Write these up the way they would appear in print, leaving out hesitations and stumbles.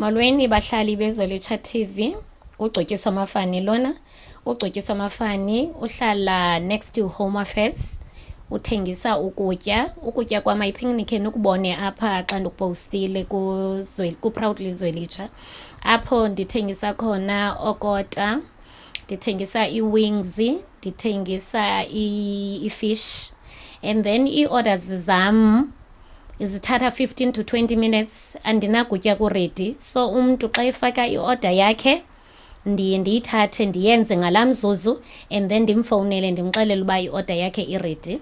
Molweni bahlali beZwelitsha TV, uGcotyiso Mafani lona. uGcotyiso Mafani uhlala next to Home Affairs, uthengisa ukutya kwama iPicnic enukubone apha xa ndikupostile ku-Proudly Zwelitsha. Apho ndithengisa khona okota, ndithengisa i-wings, ndithengisa i-fish, and then ii-orders zam zithatha 15 to 20 minutes andinakutya ku-ready. So umntu xa efaka i-order yakhe ndiye ndiyithathe ndiyenze ngalaa mzuzu and then ndimfowunele ndimxelele uba i-order yakhe i-ready.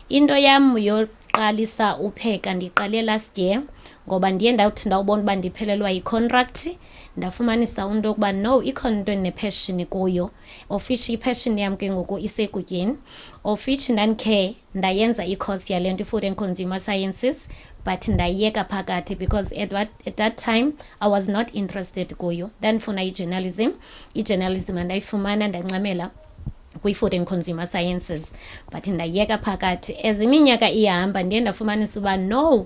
Into yam yoqalisa upheka ndiyiqale last year ngoba ndiye ndawubona uba ndiphelelwa yi-contract, ndafumanisa into yokuba no, ikhona into endine-passion kuyo, of which i-passion yam ke ngoku isekutyeni, of which ndandikhe ndayenza i-course yale nto, i-Food and Consumer Sciences, but ndayiyeka phakathi because at that time I was not interested kuyo. Ndandifuna i-journalism andayifumana ndancamela kwi-Food and Consumer Sciences, but ndayiyeka phakathi. As iminyaka ihamba ndiye ndafumanisa uba no,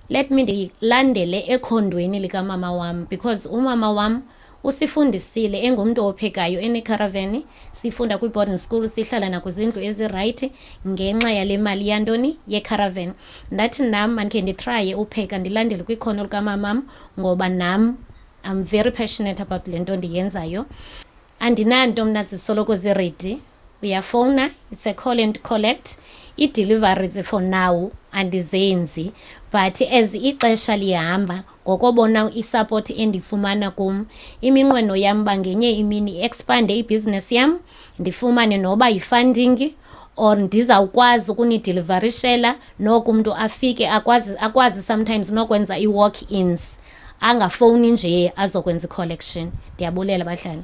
let me ndilandele ekhondweni likamama wam, because umama wam usifundisile engumntu ophekayo enecaravan, sifunda kwi-boarding school, sihlala nakwizindlu ezirayithi ngenxa yale mali yantoni ye-caravan. Ndathi nam mandikhe nditraye upheka ndilandele kwikhono likamamam ngoba nam I'm very passionate about le nto ndiyenzayo. Andinanto mna zisoloko ziredi, uyafowuna, it's a call and collect. I-deliveries for now andizenzi, but as ixesha lihamba ngokobona i-support endifumana kum, iminqweno yam uba ngenye imini expande ibhizinesi yam, ndifumane noba yi-funding or ndizawukwazi ukunideliverishela noko umntu afike akwazi sometimes nokwenza i-walk-ins, angafowuni nje azokwenza i-collection. Ndiyabulela bahlali.